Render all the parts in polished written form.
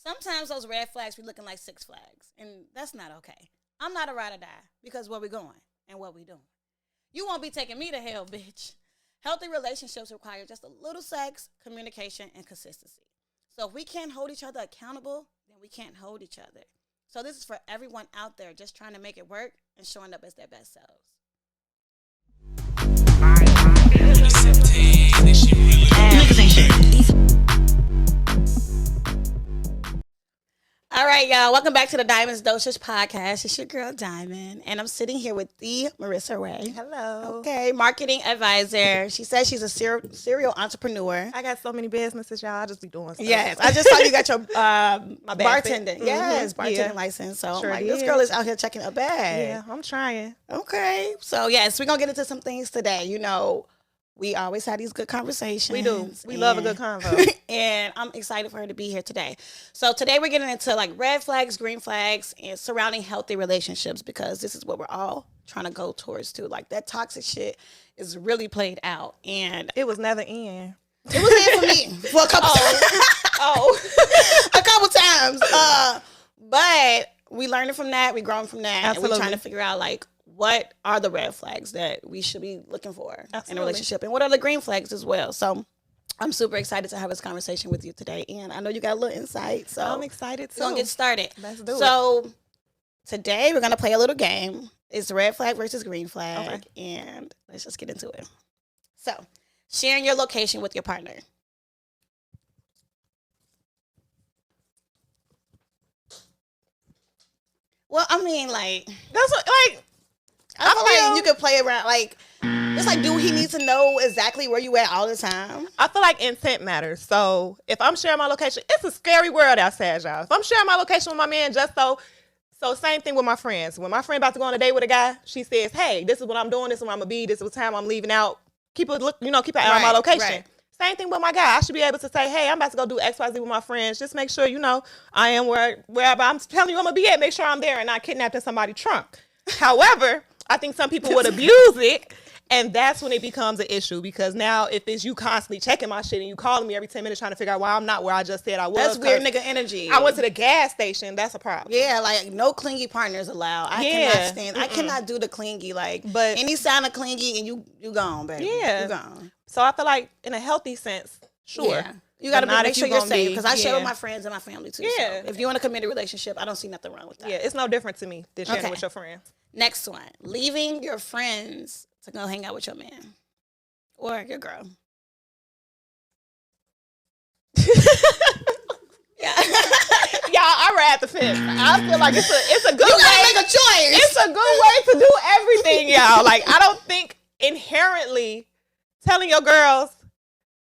sometimes those red flags be looking like Six Flags, and that's not okay. I'm not a ride or die because where we going and what we doing. You won't be taking me to hell, bitch. Healthy relationships require just a little sex, communication, and consistency. So if we can't hold each other accountable, then we can't hold each other. So this is for everyone out there just trying to make it work and showing up as their best selves. All right, y'all. Welcome back to the Diamonds Dosage podcast. It's your girl, Diamond. And I'm sitting here with the Marissa Rae. Hello. Okay, marketing advisor. She says she's a serial entrepreneur. I got so many businesses, y'all. I just be doing stuff. Yes, I just saw you got your My bartender. Mm-hmm. Yes, bartending license. So Sure this girl is out here checking a bag. Yeah, I'm trying. Okay. So, yes, we're going to get into some things today. You know, we always have these good conversations. We do. We love a good convo. And I'm excited for her to be here today. So today we're getting into like red flags, green flags, and surrounding healthy relationships, because this is what we're all trying to go towards too. Like that toxic shit is really played out. And It was never in. it was in for me for a couple times. A couple times. But we learning from that. We growing from that. Absolutely. And we're trying to figure out like, what are the red flags that we should be looking for in a relationship? And what are the green flags as well? So I'm super excited to have this conversation with you today. And I know you got a little insight. So I'm excited too. we're going to get started. Let's do it. So today we're going to play a little game. It's red flag versus green flag. Okay. And let's just get into it. So sharing your location with your partner. Well, I mean, like, That's what, like, I feel like you could play around, like, it's like, do he need to know exactly where you at all the time? I feel like intent matters. So if I'm sharing my location, it's a scary world outside, y'all. If I'm sharing my location with my man, just so same thing with my friends. When my friend about to go on a date with a guy, she says, hey, this is what I'm doing, this is where I'm gonna be, this is what time I'm leaving out. Keep an eye on my location. Right. Same thing with my guy. I should be able to say, hey, I'm about to go do XYZ with my friends. Just make sure, I am wherever I'm telling you I'm going to be at. Make sure I'm there and not kidnapping somebody's trunk. However, I think some people would abuse it. And that's when it becomes an issue, because now if it's you constantly checking my shit and you calling me every 10 minutes trying to figure out why I'm not where I just said I was. That's weird nigga energy. I went to the gas station. That's a problem. Yeah, like no clingy partners allowed. I cannot stand. I cannot do the clingy. Like, But any sign of clingy and you gone, baby. Yeah. You gone. So I feel like in a healthy sense, sure. Yeah. You got to But not make if sure you you're gonna safe, be- because I share yeah. with my friends and my family too. Yeah. So if you're in a committed relationship, I don't see nothing wrong with that. Yeah, it's no different to me than sharing Okay. with your friends. Next one, leaving your friends to go hang out with your man or your girl. Yeah. Y'all, I ride the fence. I feel like it's a good You way. gotta make a choice. It's a good way to do everything, y'all. Like, I don't think inherently telling your girls,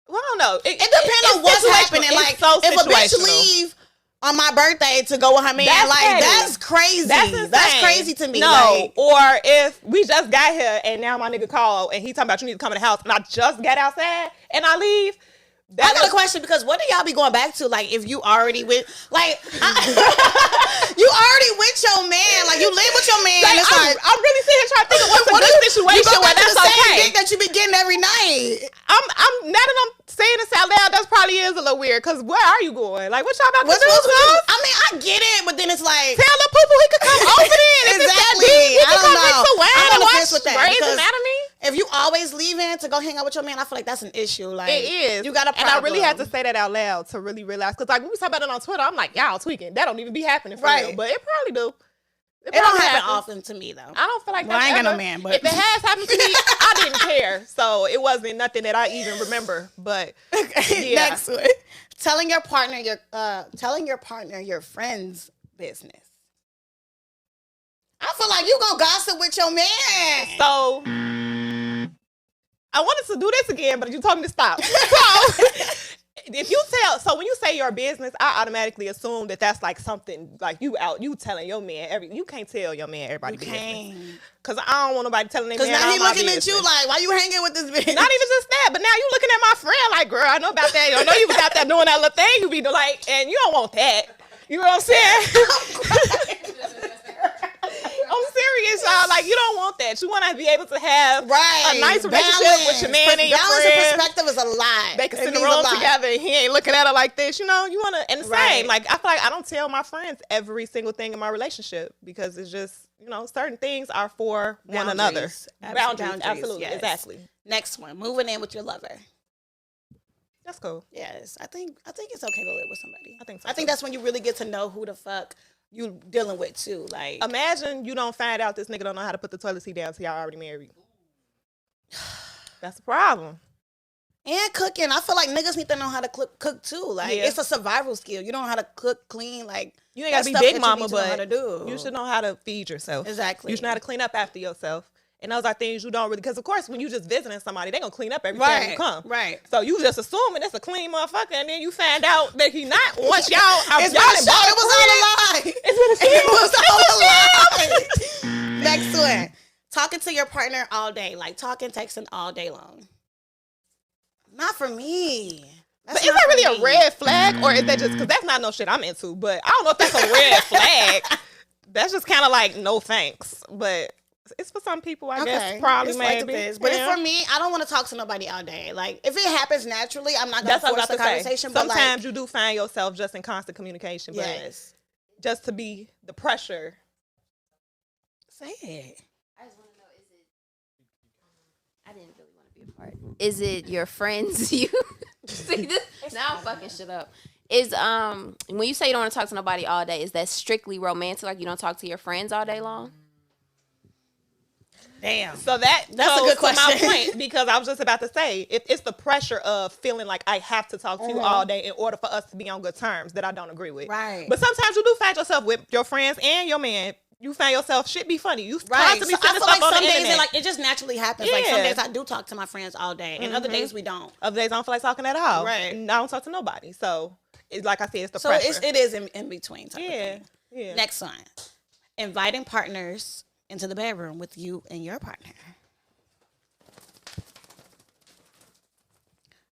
well, I don't know. It depends on what's happening. Like, if a bitch leave on my birthday to go with her man, that's crazy. That's crazy to me. No, like, or if we just got here and now my nigga called and he talking about you need to come in the house and I just got outside and I leave. I got a question, because what do y'all be going back to? Like, if you already with, like, you already with your man, like, you live with your man. Like, it's like, I'm really sitting here trying to think of what's a good situation where that's the same okay. dick that you be getting every night. I'm now that I'm saying this out loud, that probably is a little weird, because where are you going? Like, what y'all about to do? I mean, I get it, but then it's like, Tell the poo he could come over there. Exactly. I don't know. I'm on the fence with that, Grey's because Anatomy. if you always leaving to go hang out with your man, I feel like that's an issue. Like, It is. You got a problem. And I really had to say that out loud to really realize, because like when we talk about it on Twitter, I'm like, y'all tweaking. That don't even be happening for real. But it probably do. It don't happen often to me, though. I don't feel like I ain't got no man, but if it has happened to me, I didn't care. So it wasn't nothing that I even remember. But yeah. Next one. Telling your partner your friend's business. I feel like you gonna gossip with your man. So I wanted to do this again, but you told me to stop. So when you say your business, I automatically assume that that's like something like you telling your man you can't tell your man everybody business. Cause I don't want nobody telling their man. Cause now he looking business. at you like, why you hanging with this bitch? Not even just that, but now you looking at my friend like, girl, I know about that. I know you was out there doing that little thing you be like, and you don't want that. You know what I'm saying? I'm serious. niggas, y'all. Like, you don't want that. You want to be able to have right. a nice relationship with your man and your balance friends. and perspective is a lot. They can sit in the room together and he ain't looking at her like this. You know, you want to, and the same. Like, I feel like I don't tell my friends every single thing in my relationship because it's just, you know, certain things are for one another. Boundaries. Absolutely. Yes. Exactly. Next one. Moving in with your lover. That's cool. Yes, I think it's okay to live with somebody. I think so. I think that's when you really get to know who the fuck you dealing with too. Like, imagine you don't find out this nigga don't know how to put the toilet seat down till y'all already married. That's a problem. And cooking, I feel like niggas need to know how to cook too. Like, it's a survival skill. You don't know how to cook, clean. Like, you ain't gotta be big mama, but do. You should know how to feed yourself. Exactly. You should know how to clean up after yourself. And those are things you don't really, because of course, when you just visiting somebody, they gonna clean up every time you come. Right. So you just assuming it's a clean motherfucker, and then you find out that he not. Once y'all, it was all a lie. It was all a lie. Next one, talking to your partner all day, like talking, texting all day long. Not for me. But is that really a red flag, or is that just because that's not no shit I'm into? But I don't know if that's a red flag. That's just kind of like no thanks, but. It's for some people, I guess, probably, maybe. Like but for me, I don't want to talk to nobody all day. Like, if it happens naturally, I'm not going to force the conversation. But sometimes you do find yourself just in constant communication. But just to be the pressure. Say it. I just want to know, I didn't really want to be a part. Is it your friends? You see this? Now I'm fucking shit up. Is when you say you don't want to talk to nobody all day, is that strictly romantic? Like, you don't talk to your friends all day long? Damn. So that's a good question. To my point, because I was just about to say, if it's the pressure of feeling like I have to talk to you all day in order for us to be on good terms that I don't agree with. Right. But sometimes you do find yourself with your friends and your man. You find yourself shit be funny. You constantly so I feel like some days it just naturally happens. Yeah. Like, some days I do talk to my friends all day, and other days we don't. Other days I don't feel like talking at all. Right. And I don't talk to nobody. So it's like I said, it's the pressure. So it is in between. Type of thing. Yeah. Next one, inviting partners into the bedroom with you and your partner.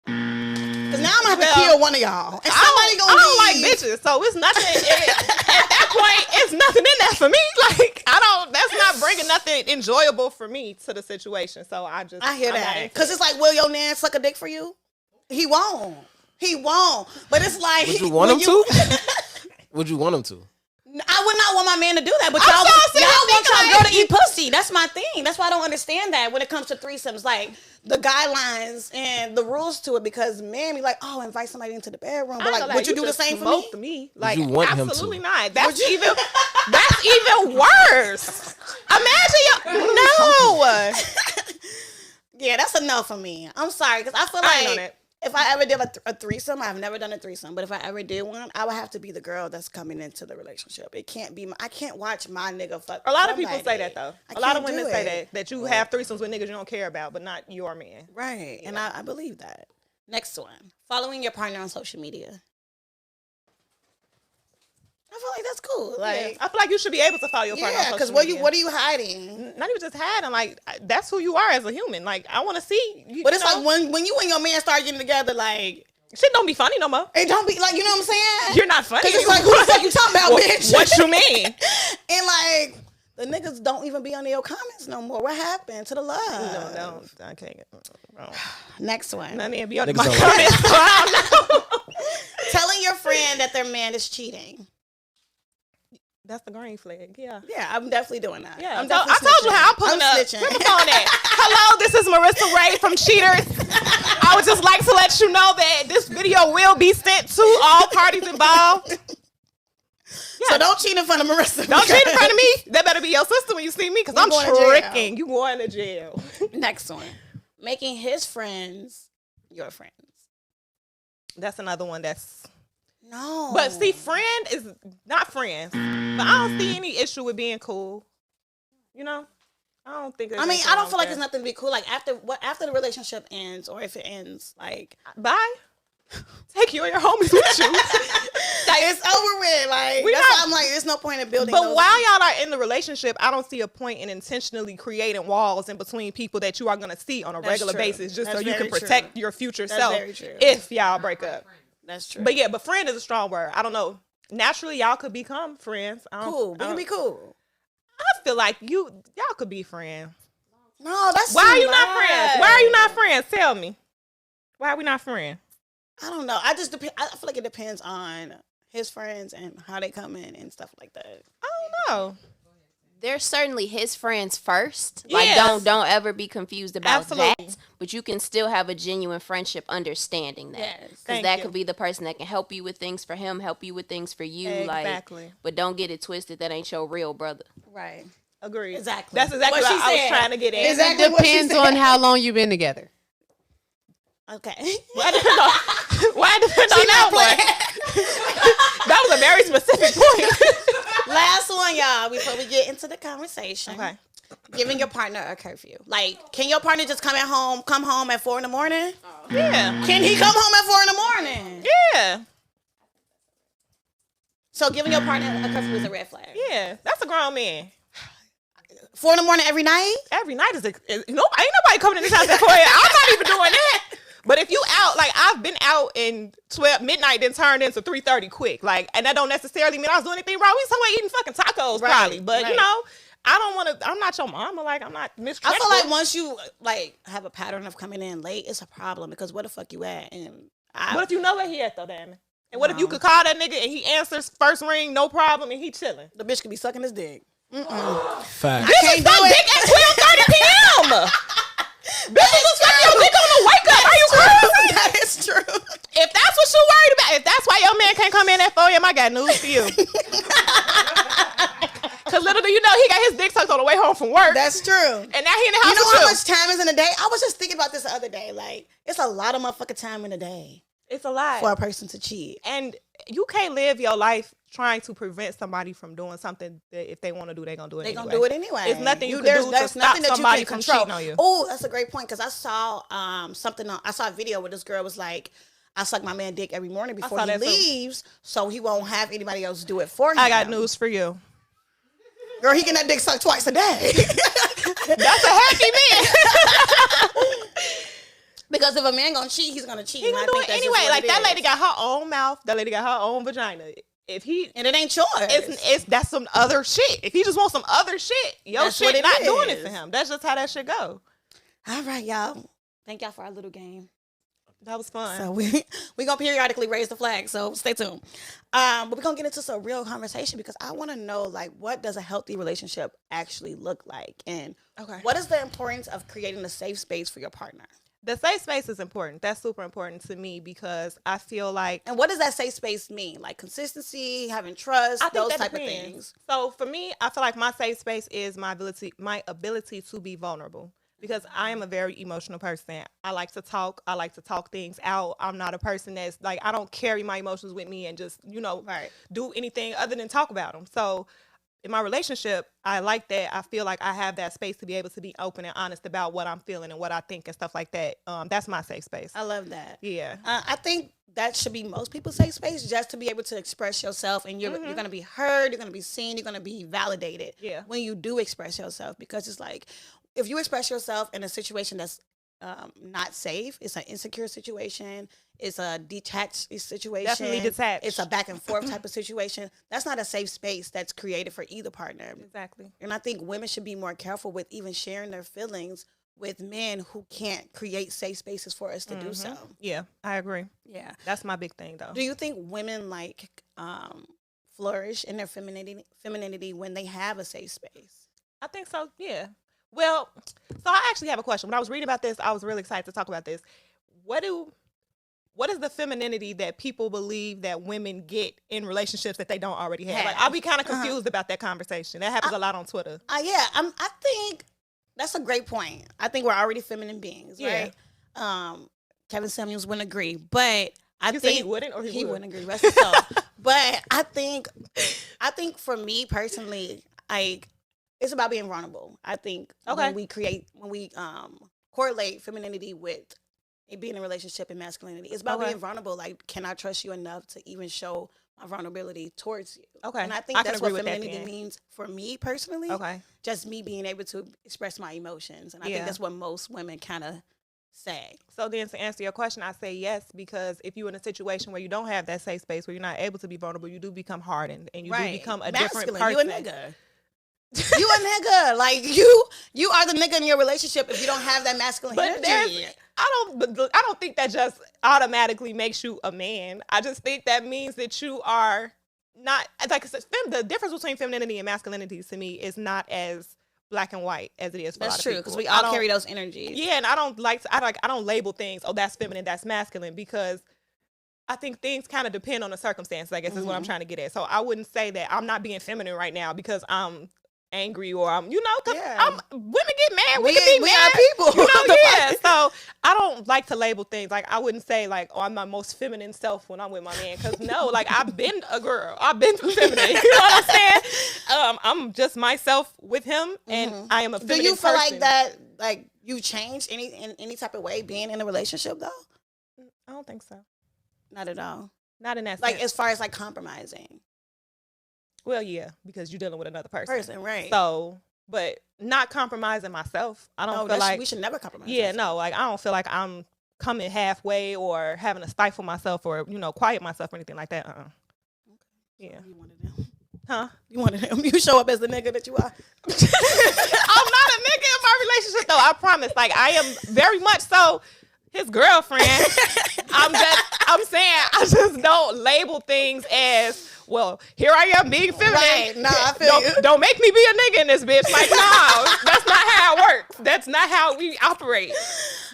Cause now I'm gonna have to kill one of y'all. And I don't like bitches, so it's nothing. At that point, it's nothing in that for me. Like, that's not bringing nothing enjoyable for me to the situation. So I hear that. Cause it's like, will your man suck a dick for you? He won't. But it's like, would you want him to? Would you want him to? I would not want my man to do that, but y'all want y'all girl to eat pussy. That's my thing. That's why I don't understand that when it comes to threesomes, like the guidelines and the rules to it. Because men be like, oh, invite somebody into the bedroom, but like, would you do the same for me? Like, you want absolutely him to? Not. That's even worse. Imagine no. Yeah, that's a no for me. I'm sorry, because I feel like if I ever did a threesome, I've never done a threesome, but if I ever did one, I would have to be the girl that's coming into the relationship. It can't be I can't watch my nigga fuck. A lot of people say that though. A lot of women say that you have threesomes with niggas you don't care about, but not your man. Right, and I believe that. Next one, following your partner on social media. I feel like that's cool. Like, I feel like you should be able to follow your partner on social media. because what are you hiding? Not even just hiding. Like, that's who you are as a human. Like, I want to see. But it's like when you and your man start getting together, like, shit don't be funny no more. It don't be like, you know what I'm saying? You're not funny. Because it's like, who the fuck you talking about, bitch? What you mean? And like, the niggas don't even be on your comments no more. What happened to the love? No, I can't. Next one. None of them be on my comments. So I don't know. Telling your friend that their man is cheating. That's the green flag. Yeah, I'm definitely doing that. Yeah, I told you how I'm pulling up. Where the phone at? Hello, this is Marissa Rae from Cheaters. I would just like to let you know that this video will be sent to all parties involved. Yeah. So don't cheat in front of Marissa. Don't cheat in front of me. That better be your sister when you see me, because I'm tricking. You going to jail. Next one. Making his friends your friends. That's another one that's... No. But see, friend is not friends. But I don't see any issue with being cool. You know? I don't think I don't feel like there's nothing to be cool. Like, after the relationship ends, or if it ends, like... Bye. Take you and your homies with you. Like, it's over with. Like, that's why I'm like, there's no point in building. But while y'all are in the relationship, I don't see a point in intentionally creating walls in between people that you are going to see on a regular basis, just so you can protect your future self if y'all break up. That's true. But friend is a strong word. I don't know. Naturally, y'all could become friends. Cool. We can be cool. I feel like y'all could be friends. No, that's Why are too you not much. friends? Why are you not friends? Tell me. Why are we not friends? I don't know. I feel like it depends on his friends and how they come in and stuff like that. I don't know. There's certainly his friends first. Like Yes. don't ever be confused about Absolutely. that. But you can still have a genuine friendship understanding that. Yes. Because Thank that you. could be the person that can help you with things for him, help you with things for you. Exactly. Like, but don't get it twisted. That ain't your real brother. Right. Agreed. Exactly. That's exactly What what she I was said. trying to get at. Exactly. It depends on how long you've been together. Okay. Why depend on that one? That was a very specific point. Last one, y'all, before we get into the conversation. Okay. Giving your partner a curfew. Like, can your partner just come home at 4 a.m? Yeah. Can he come home at 4 a.m? Yeah. So giving your partner a curfew is a red flag. Yeah. That's a grown man. 4 a.m. every night? Every night ain't nobody coming in this house at 4 a.m. I'm not even doing that. But if you out, like I've been out in 12 midnight, then turned into 3:30 quick. Like, and that don't necessarily mean I was doing anything wrong. We somewhere eating fucking tacos probably. But right. you know, I don't want to. I'm not your mama. Like I'm not I mistrustful. feel like once you like have a pattern of coming in late, it's a problem because where the fuck you at? And What if you know where he at though, damn it? And what if you could call that nigga and he answers first ring, no problem, and he chilling? the bitch could be sucking his dick. Fact. Bitch can't is do suck it. dick at 12:30 p.m. Bitches will suck your dick on the wake up. Are you crazy? That is true. If that's what you worried about, if that's why your man can't come in at 4 a.m., I got news for you. Because little do you know, he got his dick sucked on the way home from work. That's true. And now he in the house You know with how you. much time is in a day? I was just thinking about this the other day. Like, it's a lot of motherfucking time in a day It's a lot. for a person to cheat. And you can't live your life trying to prevent somebody from doing something that if they want to do, they're going to do it They're anyway. going to do it anyway. It's nothing you can there's do to there's stop nothing that somebody you can from control. cheating on you. Oh, that's a great point because I saw I saw a video where this girl was like, I suck my man dick every morning before saw he that too. leaves so he won't have anybody else do it for him. I got news for you. Girl, he getting that dick sucked twice a day. That's a happy man. Because if a man gonna cheat, he's gonna cheat. He gonna And I do think it that's just anyway. what Like it that is. lady got her own mouth. That lady got her own vagina. If he, And it ain't yours. it's that's some other shit. If he just wants some other shit, your That's what shit it not doing it is. for him. That's just how that shit go. All right, y'all. Thank y'all for our little game. That was fun. So we gonna periodically raise the flag. So stay tuned. But we're gonna get into some real conversation because I want to know like what does a healthy relationship actually look like, and Okay. what is the importance of creating a safe space for your partner, The safe space is important. That's super important to me because I feel like and what does that safe space mean? Like consistency, having trust, I think those that type depends. of things. So for me, I feel like my safe space is my ability to be vulnerable because I am a very emotional person. I like to talk. I like to talk things out. I'm not a person that's like, I don't carry my emotions with me and just, Right. do anything other than talk about them. So in my relationship, I like that. I feel like I have that space to be able to be open and honest about what I'm feeling and what I think and stuff like that. That's my safe space. I love that. Yeah. I think that should be most people's safe space, just to be able to express yourself, and you're going to be heard, you're going to be seen, you're going to be validated. Yeah. When you do express yourself, because it's like if you express yourself in a situation that's not safe, it's an insecure situation, it's a detached situation, Definitely detached. it's a back and forth type of situation. That's not a safe space that's created for either partner. Exactly. And I think women should be more careful with even sharing their feelings with men who can't create safe spaces for us to do so. Yeah, I agree. Yeah. That's my big thing though. Do you think women like flourish in their femininity when they have a safe space? I think so, yeah. Well, so I actually have a question. When I was reading about this, I was really excited to talk about this. What is the femininity that people believe that women get in relationships that they don't already have? Like, I'll be kind of confused about that conversation. That happens a lot on Twitter. I think that's a great point. I think we're already feminine beings, Yeah. right? Kevin Samuels wouldn't agree, but I You think say he wouldn't, or he would? wouldn't agree. Rest his soul. But I think for me personally, it's about being vulnerable. I think Okay. when we correlate femininity with it being in a relationship and masculinity, it's about Okay. being vulnerable. Like, can I trust you enough to even show my vulnerability towards you? Okay. And I think I can that's what agree with that femininity then. means for me personally. Okay. Just me being able to express my emotions. And I Yeah. think that's what most women kind of say. So then to answer your question, I say yes, because if you're in a situation where you don't have that safe space, where you're not able to be vulnerable, you do become hardened and you do become a different Masculine. person. You a nigga. You a nigga. Like you are the nigga in your relationship if you don't have that masculine But energy. I don't think that just automatically makes you a man. I just think that means that you are not, like I said, the difference between femininity and masculinity to me is not as black and white as it is for a lot That's of true, people. because we all carry those energies. Yeah, and I don't label things, oh, that's feminine, that's masculine, because I think things kind of depend on the circumstances, I guess is what I'm trying to get at. So I wouldn't say that I'm not being feminine right now because I'm angry or I'm, because women get mad. We can be mad. Are people. Yeah. So I don't like to label things. Like, I wouldn't say like, oh, I'm my most feminine self when I'm with my man. Because no, like, I've been a girl. I've been feminine. You know what I'm saying? I'm just myself with him, and I am a feminine person. Do you feel like that, like, you changed in any type of way being in a relationship, though? I don't think so. Not at all. Not in that sense. Like, as far as, like, compromising. Well, yeah, because you're dealing with another person. Right. So, but not compromising myself. I don't feel like we should never compromise. Yeah, no, like, I don't feel like I'm coming halfway or having to stifle myself or, quiet myself or anything like that. Okay. Yeah. You wanted him. Huh? You wanted him. You show up as the nigga that you are. I'm not a nigga in my relationship, though. I promise. Like, I am very much so his girlfriend. I'm saying I just don't label things as, well, here I am being feminine. Right. No, I feel you. Don't make me be a nigga in this bitch. Like, no, that's not how it works. That's not how we operate.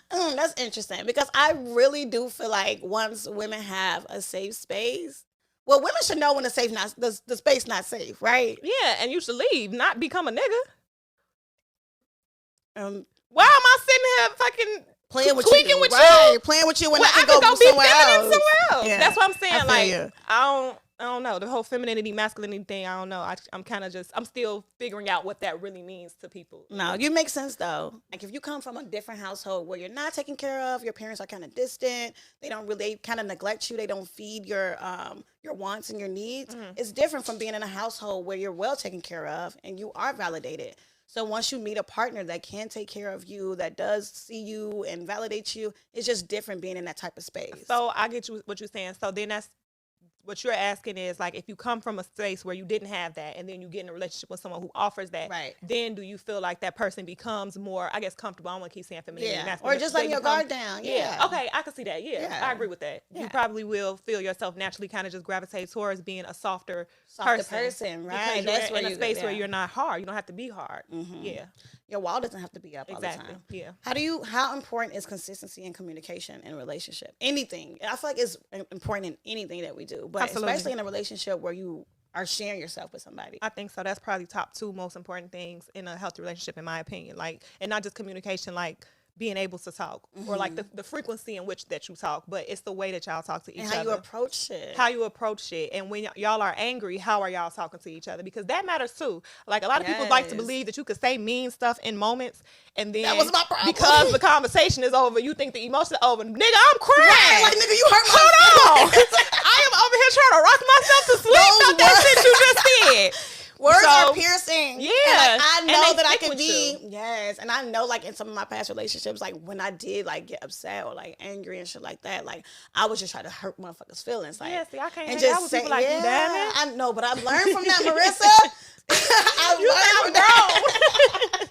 That's interesting, because I really do feel like once women have a safe space, well, women should know when the space not safe, right? Yeah, and you should leave, not become a nigga. Why am I sitting here fucking playing with tweaking you? with right. you? Playing with you when well, I can go be somewhere feminine else. Somewhere else. Yeah. That's what I'm saying. Like, you. I don't know. The whole femininity, masculinity thing, I don't know. I'm kind of I'm still figuring out what that really means to people. No, you make sense, though. Like, if you come from a different household where you're not taken care of, your parents are kind of distant, they kind of neglect you, they don't feed your wants and your needs. It's different from being in a household where you're well taken care of and you are validated. So once you meet a partner that can take care of you, that does see you and validate you, it's just different being in that type of space. So I get you what you're saying. So then that's what you're asking is, like, if you come from a space where you didn't have that and then you get in a relationship with someone who offers that, right, then do you feel like that person becomes more, I guess, comfortable? I don't want to keep saying femininity. Yeah. Or just letting your guard down. Yeah. Okay, I can see that. Yeah. I agree with that. Yeah. You probably will feel yourself naturally kind of just gravitate towards being a softer person, right? That's where in a space where you're not hard. You don't have to be hard. Yeah. Your wall doesn't have to be up all the time. Yeah. How important is consistency and communication in a relationship? Anything. I feel like it's important in anything that we do, but especially in a relationship where you are sharing yourself with somebody. I think so. That's probably top 2 most important things in a healthy relationship, in my opinion. Like, and not just communication, like being able to talk or like the frequency in which that you talk, but it's the way that y'all talk to each other. And how you approach it. How you approach it. And when y'all are angry, how are y'all talking to each other? Because that matters too. Like, a lot of people like to believe that you could say mean stuff in moments, and then that was my problem. Because the conversation is over, you think the emotion is over. Nigga, I'm crying. Right. Like, nigga, you hurt my Hold on. I am over here trying to rock myself to sleep about that shit you just said. Words are piercing. Yeah. And, like, I know that I can be, yes. And I know, like, in some of my past relationships, like, when I did, like, get upset or, like, angry and shit like that, like, I was just trying to hurt motherfuckers' feelings. Like, yeah, see, I can't and hang out with people like you, damn it. I know, but I've learned from that, Marissa. I've learned from that.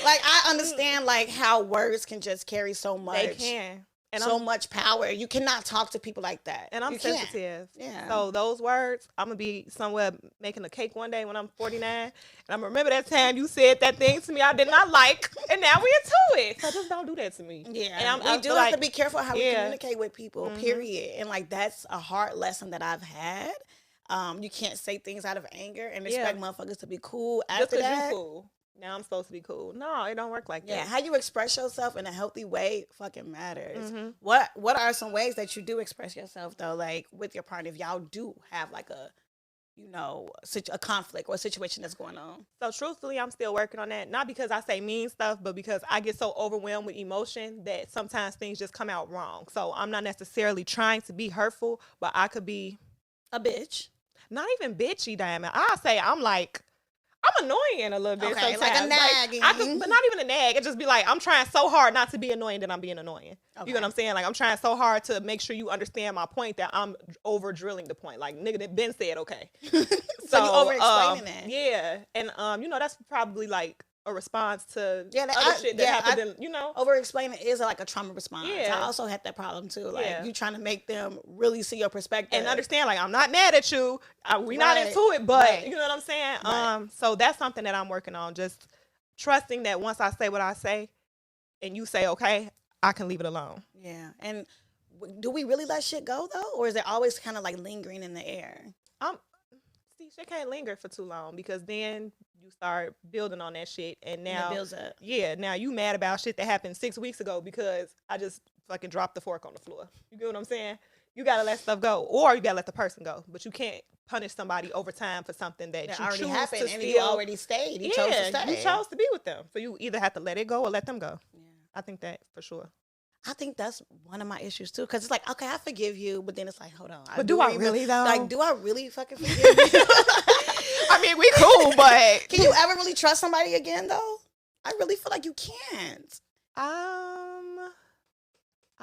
Like, I understand, like, how words can just carry so much. They can. And so much power. You cannot talk to people like that. And I'm sensitive. Yeah. So those words, I'm going to be somewhere making a cake one day when I'm 49. And I'm going to remember that time you said that thing to me I did not like. And now we're into it. So just don't do that to me. Yeah. And we do have to be careful how we communicate with people, period. And, like, that's a hard lesson that I've had. You can't say things out of anger and expect motherfuckers to be cool after just that. You cool. Now I'm supposed to be cool. No, it don't work like that. Yeah, how you express yourself in a healthy way fucking matters. What are some ways that you do express yourself, though, like, with your partner, if y'all do have, like, a conflict or a situation that's going on? So truthfully, I'm still working on that. Not because I say mean stuff, but because I get so overwhelmed with emotion that sometimes things just come out wrong. So I'm not necessarily trying to be hurtful, but I could be a bitch. Not even bitchy, damn it. I say I'm like, I'm annoying a little bit Okay, sometimes. like a nagging. But not even a nag. It just be like, I'm trying so hard not to be annoying that I'm being annoying. Okay. You know what I'm saying? Like, I'm trying so hard to make sure you understand my point that I'm over drilling the point. Like, nigga that been said okay. So you over-explaining that. Yeah. And, that's probably like a response to that- other shit that happened, Over explaining is like a trauma response. Yeah. I also had that problem too. Like Yeah. you trying to make them really see your perspective and understand, like, I'm not mad at you. We not into it, but Right. you know what I'm saying? Right. So that's something that I'm working on. Just trusting that once I say what I say and you say, okay, I can leave it alone. Yeah. And do we really let shit go though? Or is it always kind of like lingering in the air? See, shit can't linger for too long because then you start building on that shit. And And now, it builds up. yeah, now you mad about shit that happened 6 weeks ago because I just fucking dropped the fork on the floor. You get what I'm saying? You got to let stuff go, or you got to let the person go. But you can't punish somebody over time for something that That you already choose happened to and still. you already stayed. You chose to stay. You chose to be with them. So you either have to let it go or let them go. Yeah. I think that for sure. I think that's one of my issues too. Cause it's like, okay, I forgive you, but then it's like, hold on. But do I really though? Like, do I really fucking forgive you? I mean, we cool, but Can you ever really trust somebody again though? I really feel like you can't. I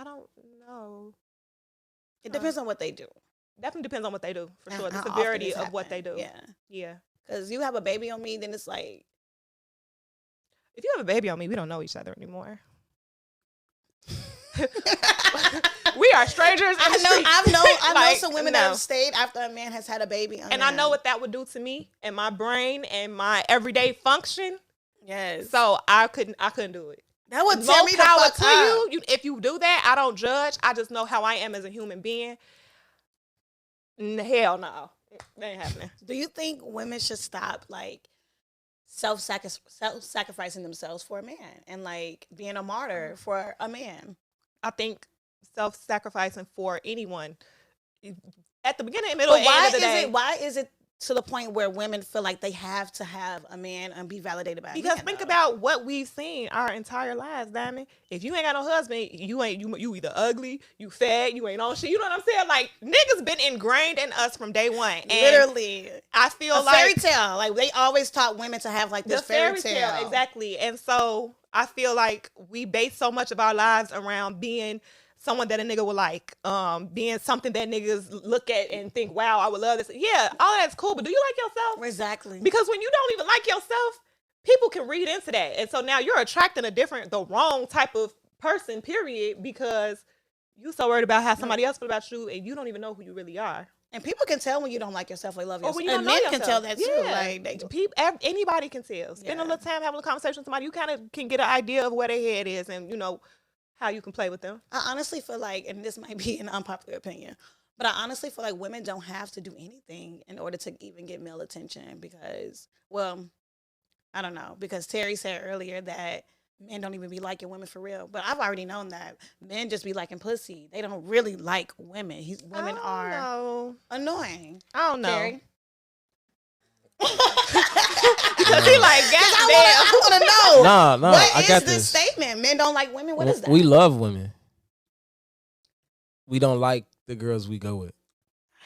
don't know. It depends on what they do. Definitely depends on what they do, for and sure. The how often severity it's of what they do. happening. Yeah. Yeah. Cause you have a baby on me, then it's like, If you have a baby on me, we don't know each other anymore. We are strangers in the streets. I know Like, some women that have stayed after a man has had a baby on And I know what that would do to me and my brain and my everyday function. Yes. So I couldn't do it. That would tear More me the power fuck to up. you. If you do that, I don't judge. I just know how I am as a human being. Hell no. That ain't happening. Do you think women should stop like self-sacrificing themselves for a man and like being a martyr for a man? I think self-sacrificing for anyone at the beginning, middle, But and end of the day. why is it to the point where women feel like they have to have a man and be validated by a Because man? think though? about what we've seen our entire lives, Diamond. If you ain't got no husband, you either ugly, you fat, you ain't on shit. You know what I'm saying? Like, niggas been ingrained in us from day one. And literally I feel a like fairy tale. Like they always taught women to have like this the fairy tale, exactly. And so I feel like we base so much of our lives around being someone that a nigga would like, being something that niggas look at and think, wow, I would love this. Yeah, all that's cool, but do you like yourself? Exactly. Because when you don't even like yourself, people can read into that. And so now you're attracting the wrong type of person, period, because you so worried about how somebody else feel about you and you don't even know who you really are. And people can tell when you don't like yourself or love Or yourself. when you don't And know men yourself. can tell that too. Yeah. Like Anybody can tell. Spend a Yeah. little time having a conversation with somebody. You kind of can get an idea of where their head is and, how you can play with them. I honestly feel like, and this might be an unpopular opinion, but I honestly feel like women don't have to do anything in order to even get male attention because, well, I don't know, because Terry said earlier that men don't even be liking women for real. But I've already known that men just be liking pussy. They don't really like women. Women are annoying. I don't know. Terry? Because he like, goddamn. I want to know. Nah, What I is got this this. statement? Men don't like women? What is that? We love women. We don't like the girls we go with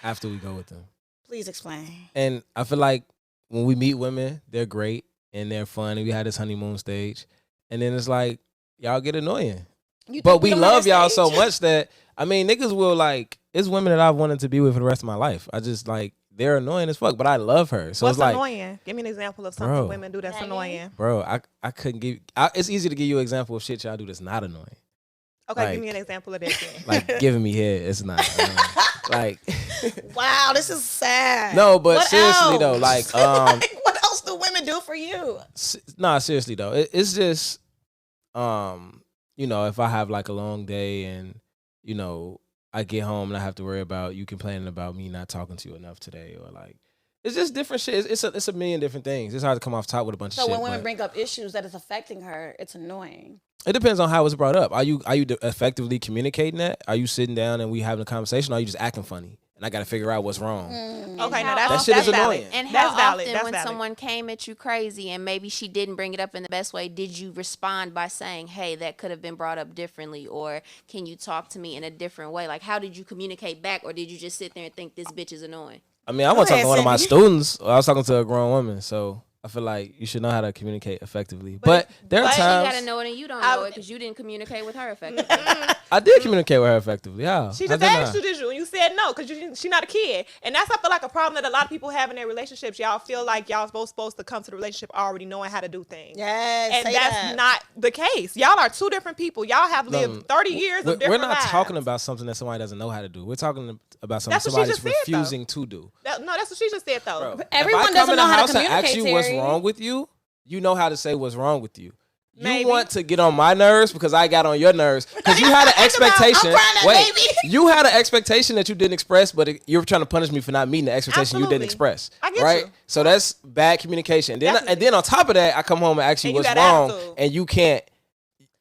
after we go with them. Please explain. And I feel like when we meet women, they're great and they're fun and we had this honeymoon stage. And then it's like, y'all get annoying. You But think we don't have love that y'all so stage? much that, niggas will like, it's women that I've wanted to be with for the rest of my life. I just like, they're annoying as fuck, but I love her. So What's it's like, annoying? Give me an example of something Bro. women do that's Nagging? annoying. bro, I couldn't give, it's easy to give you an example of shit y'all do that's not annoying. Okay, give Like- me an example of that then. Like giving me head, it's not. Like, Wow, this is sad. no, but What seriously else? though, like, what else do women do for you? nah, seriously though, it's just, if I have like a long day and, I get home and I have to worry about you complaining about me not talking to you enough today, or like, it's just different shit. It's a million different things. It's hard to come off top with a bunch So of shit. when women but bring up issues that is affecting her, it's annoying. it depends on how it's brought up. Are you effectively communicating that? Are you sitting down and we having a conversation? Or are you just acting funny? And I got to figure out what's wrong. Okay, now That shit is valid. annoying. And how That's valid. often That's when valid. someone came at you crazy and maybe she didn't bring it up in the best way, did you respond by saying, hey, that could have been brought up differently, or can you talk to me in a different way? Like, how did you communicate back, or did you just sit there and think this bitch is annoying? I wasn't talking to one of my Cindy. students. I was talking to a grown woman. So I feel like you should know how to communicate effectively. But there are But you times gotta know it and you don't know it because you didn't communicate with her effectively. I did communicate with her effectively. How? She I just did asked not. you, did you? And you said no because she's not a kid. And that's, I feel like, a problem that a lot of people have in their relationships. Y'all feel like y'all both supposed to come to the relationship already knowing how to do things. Yes, And say that's that. not the case. Y'all are two different people. Y'all have lived 30 years of different We're not lives. talking about something that somebody doesn't know how to do. We're talking about something That's what she somebody's just said, though. refusing to do. No, that's what she just said, though. Bro, Everyone if I come doesn't in the know how to house and ask communicate, you what's Terry. wrong with you, you know how to say what's wrong with you. Maybe. You want to get on my nerves because I got on your nerves because you had an expectation. I'm crying at Wait, baby. you had an expectation that you didn't express, but you're trying to punish me for not meeting the expectation you Absolutely. didn't express. I get right? you. So that's bad communication. And Definitely. then on top of that, I come home and ask you And you what's got wrong, attitude. and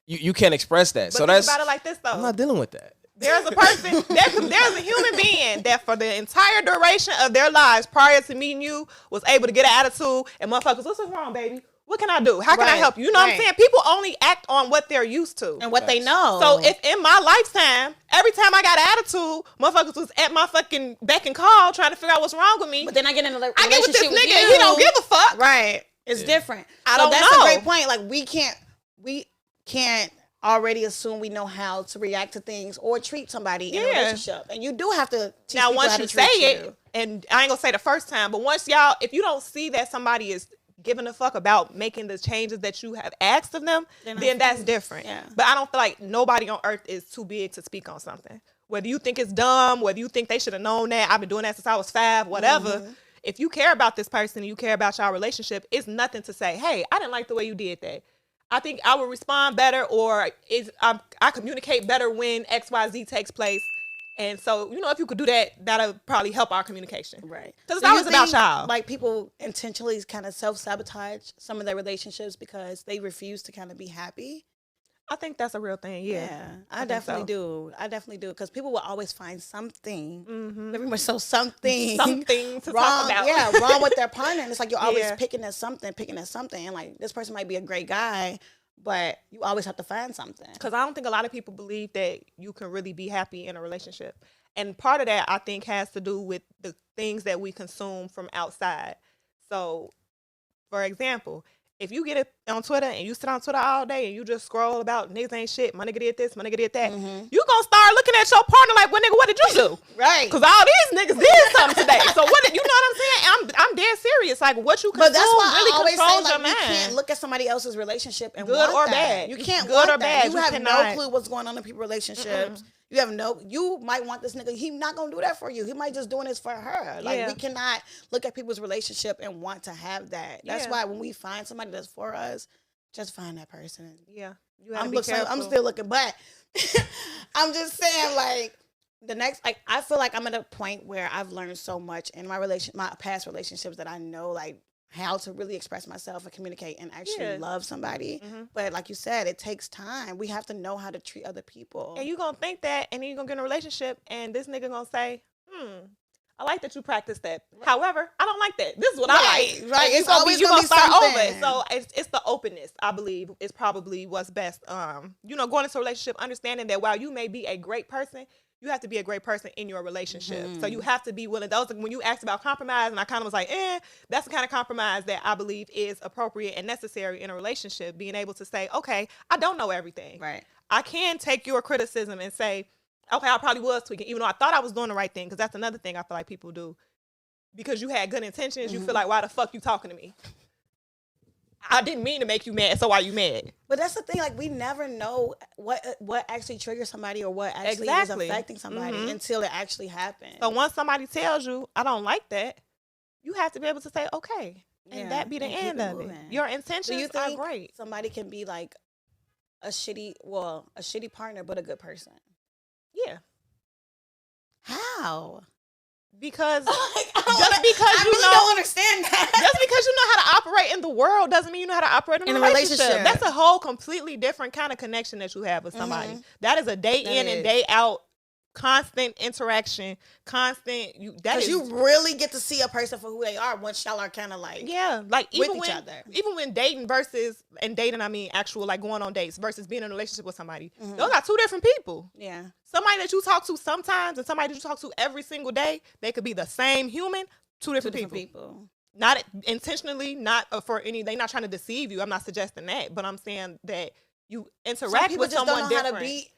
you can't express that. But so think that's about it like this, though. I'm not dealing with that. There's a person, there's a human being that for the entire duration of their lives prior to meeting you was able to get an attitude and motherfuckers, what's wrong, baby? What can I do? How can I Right, help you? You know what I'm right. saying? People only act on what they're used to. And what they know. So if in my lifetime, every time I got an attitude, motherfuckers was at my fucking beck and call trying to figure out what's wrong with me. but then I get in a relationship I get with this with nigga you, and he don't give a fuck. Right. It's different. I So don't that's know. a great point. Like we can't already assume we know how to react to things or treat somebody in a Yeah. relationship. And you do have to teach Now, people once how to you say treat it, you. and I ain't gonna say the first time, but once y'all, if you don't see that somebody is giving a fuck about making the changes that you have asked of them, then that's different. Yeah. But I don't feel like nobody on earth is too big to speak on something. Whether you think it's dumb, whether you think they should have known that, I've been doing that since I was 5, whatever. Mm-hmm. If you care about this person and you care about your relationship, it's nothing to say, hey, I didn't like the way you did that. I think I will respond better, or I communicate better when XYZ takes place. And so, if you could do that, that'll probably help our communication. Right. Because it's Do you always about think, y'all. Like people intentionally kind of self-sabotage some of their relationships because they refuse to kind of be happy. I think that's a real thing. Yeah. I think definitely so. do. I definitely do. Because people will always find something, very much so something to wrong, talk about. Yeah, wrong with their partner. And it's like you're always Yeah. picking at something. And like this person might be a great guy, but you always have to find something. Because I don't think a lot of people believe that you can really be happy in a relationship. And part of that, I think, has to do with the things that we consume from outside. So, for example, if you get it on Twitter and you sit on Twitter all day and you just scroll about niggas ain't shit, my nigga did this, my nigga did that, you gonna start looking at your partner like, well, nigga, what did you do? Right. Because all these niggas did something today. So what did you know what I'm saying? I'm dead serious. Like what you consume But that's why really I always say, controls like, your you mind. can't look at somebody else's relationship and Good want or that. bad. You can't Good want or that. bad. You You have cannot. no clue what's going on in people's relationships. You might want this nigga. He not gonna do that for you. He might just doing this for her. Like Yeah. we cannot look at people's relationship and want to have that. That's Yeah. why when we find somebody that's for us, just find that person. Yeah. You have to I'm be looking. careful. I'm still looking, but I'm just saying, like the next, like I feel like I'm at a point where I've learned so much in my past relationships that I know like how to really express myself and communicate and actually love somebody. But like you said, it takes time. We have to know how to treat other people. And you gonna think that, and then you gonna get in a relationship, and this nigga gonna say, I like that you practice that. However, I don't like that. This is what I like. Right. And It's always gonna be start something. over. So it's the openness, I believe, is probably what's best. Going into a relationship, understanding that while you may be a great person, you have to be a great person in your relationship. So you have to be willing. Those when you asked about compromise, and I kind of was like, that's the kind of compromise that I believe is appropriate and necessary in a relationship. Being able to say, okay, I don't know everything. Right. I can take your criticism and say, okay, I probably was tweaking, even though I thought I was doing the right thing, because that's another thing I feel like people do. Because you had good intentions, you feel like, why the fuck you talking to me? I didn't mean to make you mad, so why you mad? But that's the thing, like we never know what actually triggers somebody or what actually Exactly. is affecting somebody until it actually happens. So once somebody tells you, I don't like that, you have to be able to say, okay, and Yeah, that be the and keep end it of it. moving. Your Do you intentions are think great. somebody can be like a shitty partner but a good person? Yeah. How? Because Just because you know- don't understand that. just because you know how to operate in the world doesn't mean you know how to operate in a relationship. That's a whole completely different kind of connection that you have with somebody. That is a day That in is. and day out, constant interaction, Because you really get to see a person for who they are once y'all are kind of like like with even each when other. even when dating I mean actual like going on dates versus being in a relationship with somebody. Those are two different people. Yeah. Somebody that you talk to sometimes and somebody that you talk to every single day, they could be the same human, two different people. Not intentionally, not for any. They're not trying to deceive you. I'm not suggesting that, but I'm saying that you interact with someone don't know different. how to be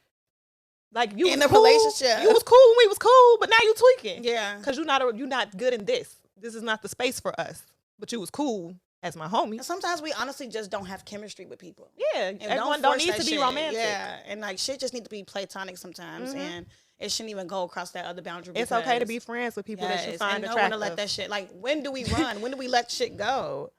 like you in was a cool, relationship. You was cool when we was cool, but now you tweaking. Yeah, because you're not good in this. This is not the space for us. But you was cool as my homie. and sometimes we honestly just don't have chemistry with people. Yeah, And everyone don't don't need force to that be shit. romantic. Yeah, and like shit just need to be platonic sometimes, and it shouldn't even go across that other boundary. It's okay to be friends with people that you find and know attractive. when to let that shit. Like, when do we run? When do we let shit go?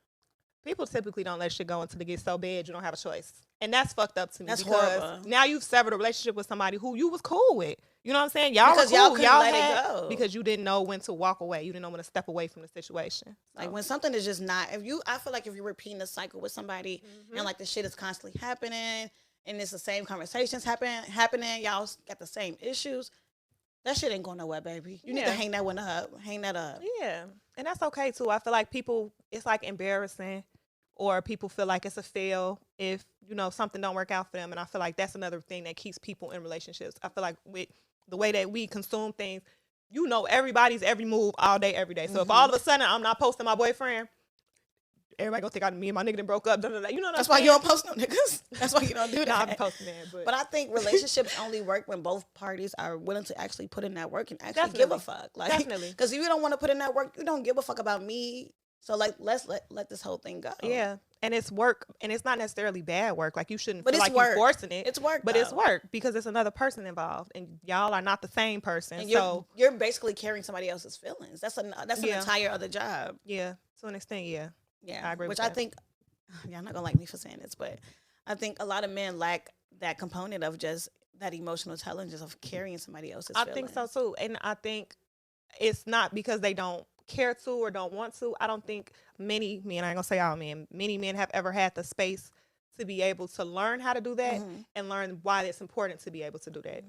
People typically don't let shit go until it gets so bad you don't have a choice. And that's fucked up to me. That's because horrible. now you've severed a relationship with somebody who you was cool with. You know what I'm saying? Y'all Because were cool. y'all couldn't let it go. Because you didn't know when to walk away. You didn't know when to step away from the situation. Like, when something is just not, I feel like if you're repeating a cycle with somebody and like the shit is constantly happening and it's the same conversations happening, y'all got the same issues, that shit ain't going nowhere, baby. You need to hang that one up. Hang that up. Yeah. And that's okay too. I feel like people, it's like embarrassing, or people feel like it's a fail if, something don't work out for them. And I feel like that's another thing that keeps people in relationships. I feel like with the way that we consume things, everybody's every move all day, every day. So if all of a sudden I'm not posting my boyfriend, everybody gonna think me and my nigga done broke up. Da, da, da. You know what That's I'm why saying? you don't post no niggas. That's why you don't do that. I'm posting that. But I think relationships only work when both parties are willing to actually put in that work and actually give a fuck. Like, Definitely. Because if you don't want to put in that work, you don't give a fuck about me. So like, let's let this whole thing go. Yeah. And it's work, and it's not necessarily bad work. Like, you shouldn't But feel it's like work. you're forcing it. It's work, But though. it's work because it's another person involved, and y'all are not the same person. And so you're basically carrying somebody else's feelings. That's an entire other job. yeah, to an extent, yeah. Yeah, I agree Which with I that. think, y'all not gonna like me for saying this, but I think a lot of men lack that component of just that emotional intelligence of carrying somebody else's I feelings. think so too, and I think it's not because they don't care to or don't want to. I don't think many men, I ain't gonna say all men, many men have ever had the space to be able to learn how to do that and learn why it's important to be able to do that.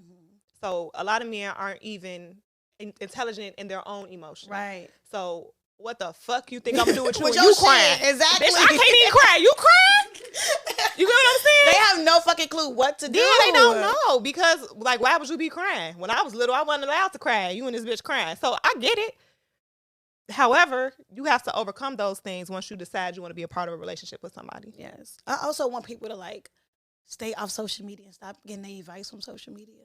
So a lot of men aren't even intelligent in their own emotions. Right. So what the fuck you think I'm gonna do with you With when your you shit, crying? exactly. Bitch, I can't even cry. You crying? You get what I'm saying? They have no fucking clue what to do. Yeah, they don't know because, like, why would you be crying? When I was little, I wasn't allowed to cry. You and this bitch crying. So I get it. However, you have to overcome those things once you decide you want to be a part of a relationship with somebody. Yes. I also want people to like stay off social media and stop getting their advice from social media.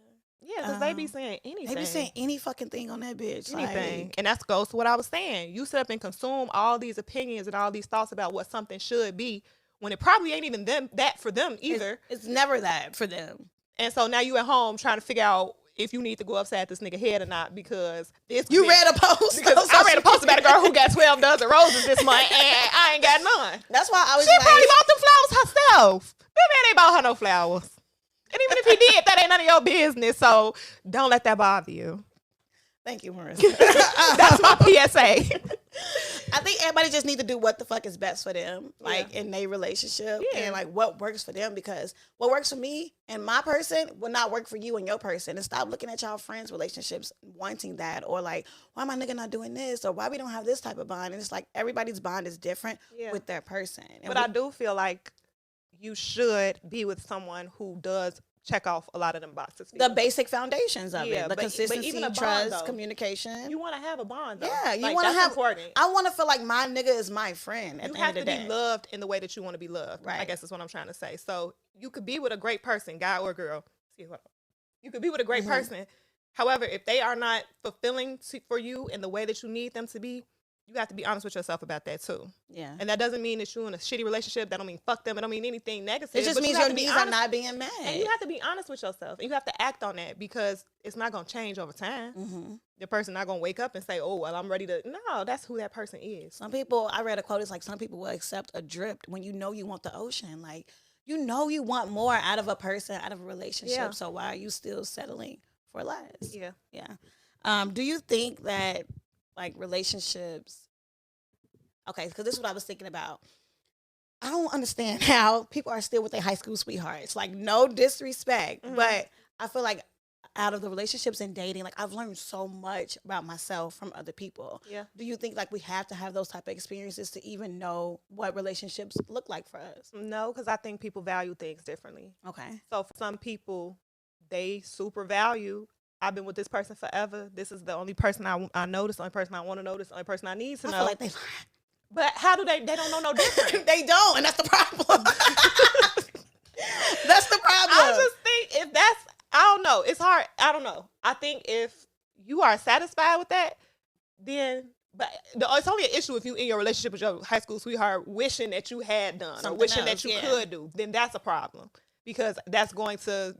Yeah, because they be saying anything. They be saying any fucking thing on that bitch. anything. Like, And that goes to what I was saying. You sit up and consume all these opinions and all these thoughts about what something should be when it probably ain't even that for them either. it's never that for them. And so now you at home trying to figure out if you need to go upside this nigga head or not because this You bitch- read a post. Because I read a post about a girl who got 12 dozen roses this month and I ain't got none. That's why I was She probably like, bought them flowers herself. That man ain't bought her no flowers. And even if he did, that ain't none of your business. So don't let that bother you. thank you, Marissa. That's my PSA. I think everybody just need to do what the fuck is best for them, like in their relationship, and like what works for them. Because what works for me and my person will not work for you and your person. And stop looking at y'all friends' relationships, wanting that, or like, why my nigga not doing this, or why we don't have this type of bond. And it's like everybody's bond is different with their person. And But I do feel like you should be with someone who does check off a lot of them boxes. the basic foundations of Yeah, it, the but consistency, even a bond, trust, though. communication. You want to have a bond, though. Yeah, you Like, want to that's have. important. I want to feel like my nigga is my friend. At You the have end to of the be day. loved in the way that you want to be loved. Right. I guess that's what I'm trying to say. So you could be with a great person, guy or girl. You could be with a great person. However, if they are not fulfilling for you in the way that you need them to be, you have to be honest with yourself about that too. Yeah. And that doesn't mean that you're in a shitty relationship. That don't mean fuck them. It don't mean anything negative. It just but you means have your to be needs are honest- not being met. And you have to be honest with yourself. And you have to act on that because it's not going to change over time. The person not going to wake up and say, oh, well, I'm ready to. No, that's who that person is. Some people, I read a quote, it's like some people will accept a drift when you know you want the ocean. Like, you know you want more out of a person, out of a relationship. Yeah. So why are you still settling for less? Yeah. Yeah. Do you think that, like, relationships... Okay, because this is what I was thinking about. I don't understand how people are still with their high school sweethearts. Like, no disrespect, but I feel like out of the relationships and dating, like, I've learned so much about myself from other people. Yeah. Do you think, like, we have to have those type of experiences to even know what relationships look like for us? No, because I think people value things differently. Okay. So for some people, they super value, I've been with this person forever. This is the only person I know. This is the only person I want to know. This is the only person I need to I know. feel like they... But how do they don't know no different? They don't, and that's the problem. That's the problem. I just think if that's, I don't know. It's hard. I don't know. I think if you are satisfied with that, then, but it's only an issue if you in your relationship with your high school sweetheart wishing that you had done Something or wishing else, that you yeah. could do. Then that's a problem because that's going to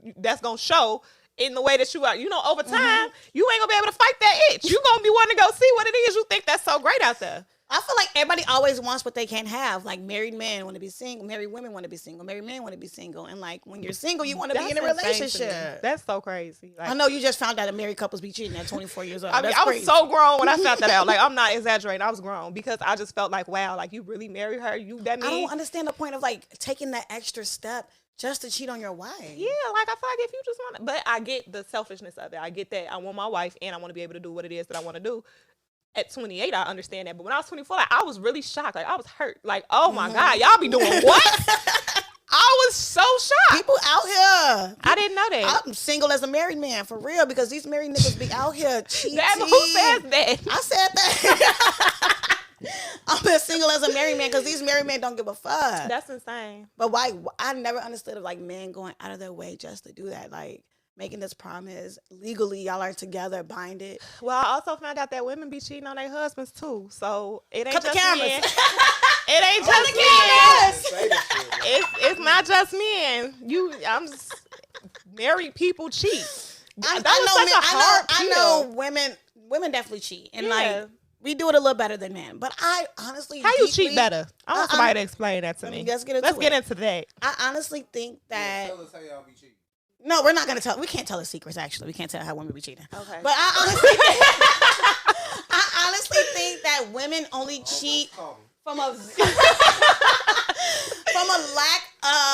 show in the way that you are. You know, over time, you ain't gonna be able to fight that itch. You gonna be wanting to go see what it is you think that's so great out there. I feel like everybody always wants what they can't have. Like married men want to be single, married women want to be single, married men want to be single, and like when you're single, you want to be in a That's insane to me. relationship. That's so crazy. Like, I know you just found out that married couples be cheating at 24 years old. I mean, That's I was crazy. so grown when I found that out. Like, I'm not exaggerating. I was grown because I just felt like, wow, like you really married her. That I means don't understand the point of like taking that extra step just to cheat on your wife. yeah, like I feel like if you just want to, but I get the selfishness of it. I get that I want my wife and I want to be able to do what it is that I want to do. At 28, I understand that. But when I was 24, like, I was really shocked. Like, I was hurt. Like, oh my God, y'all be doing what? I was so shocked. People out here. I didn't know that. I'm single as a married man, for real, because these married niggas be out here cheating. Who says that? I said that. I'm as single as a married man because these married men don't give a fuck. That's insane. But why? I never understood of like men going out of their way just to do that. Like making this promise legally, y'all are together, bind it. Well, I also found out that women be cheating on their husbands too. So it ain't Cut the just cameras. men. It ain't just men. It's not just men. Married people cheat. I know women definitely cheat, and Yeah. like we do it a little better than men. But I honestly, How you cheat better? I want somebody to explain that to I me. mean, let's get into Let's get it. into that. I honestly think that. Tell us how y'all be cheating. No, we're not gonna tell. We can't tell the secrets. Actually, we can't tell how women be cheating. Okay. But I honestly think that women only cheat from a lack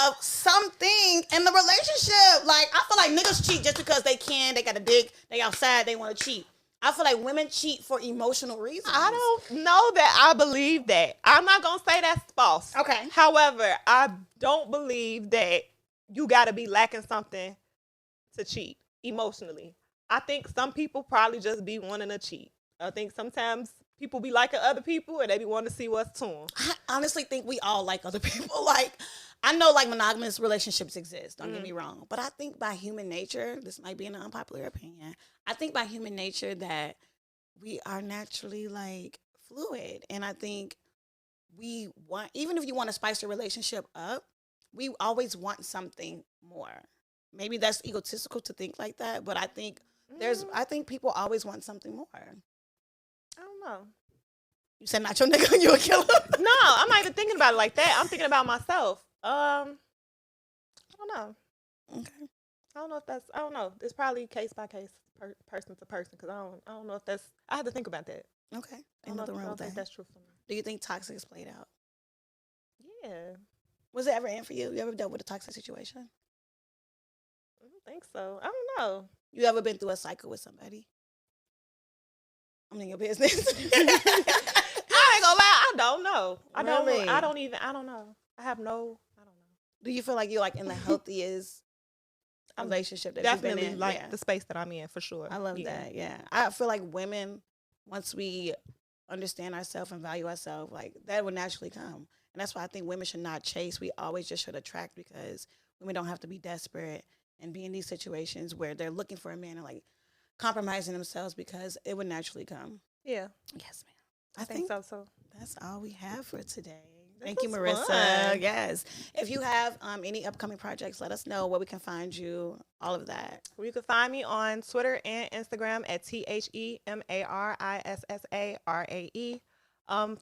of something in the relationship. Like I feel like niggas cheat just because they can. They got a dick. They outside. They want to cheat. I feel like women cheat for emotional reasons. I don't know that I believe that. I'm not gonna say that's false. Okay. However, I don't believe that you gotta be lacking something to cheat emotionally. I think some people probably just be wanting to cheat. I think sometimes people be liking other people and they be wanting to see what's to them. I honestly think we all like other people. Like, I know like monogamous relationships exist. Don't get me wrong. But I think by human nature, this might be an unpopular opinion. I think by human nature that we are naturally like fluid. And I think we want, even if you want to spice a relationship up, we always want something more. Maybe that's egotistical to think like that, but I think I think people always want something more. I don't know. You said not your nigga, you a killer? No, I'm not even thinking about it like that. I'm thinking about myself. I don't know. Okay. I don't know if that's. I don't know. It's probably case by case, person to person. Because I don't know if that's. I had to think about that. Okay. I Ain't don't nothing know if- I wrong don't with think that. that's true for me. Do you think toxic is played out? Yeah, Was it ever in for you? You ever dealt with a toxic situation? I don't think so. I don't know. You ever been through a cycle with somebody? I'm in your business. I ain't gonna lie. I don't know. I don't. Really? I don't even. I don't know. I have no. I don't know. Do you feel like you're like in the healthiest relationship that you've Definitely been in? like Yeah. the space that I'm in for sure. I love that. Yeah. I feel like women, once we understand ourselves and value ourselves, like that would naturally come. And that's why I think women should not chase. We always just should attract, because women don't have to be desperate and be in these situations where they're looking for a man and like compromising themselves, because it would naturally come. Yeah, Yes, ma'am. I think so. So That's all we have for today. This Thank you, was Marissa. fun. Yes. If you have any upcoming projects, let us know where we can find you, all of that. you can find me on Twitter and Instagram at TheMarissarae.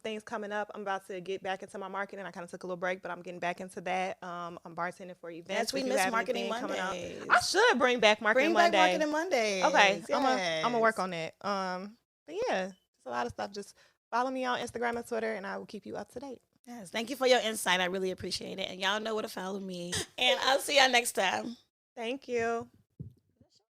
Things coming up. I'm about to get back into my marketing. I kind of took a little break, but I'm getting back into that. I'm bartending for events. Yes, we If you miss have Marketing anything coming up. Mondays. I should bring back Marketing Bring back Monday. Marketing Mondays. Okay, Yes. I'm gonna work on that. But yeah, it's a lot of stuff. Just follow me on Instagram and Twitter, and I will keep you up to date. Yes. Thank you for your insight. I really appreciate it. And y'all know where to follow me. And I'll see y'all next time. Thank you.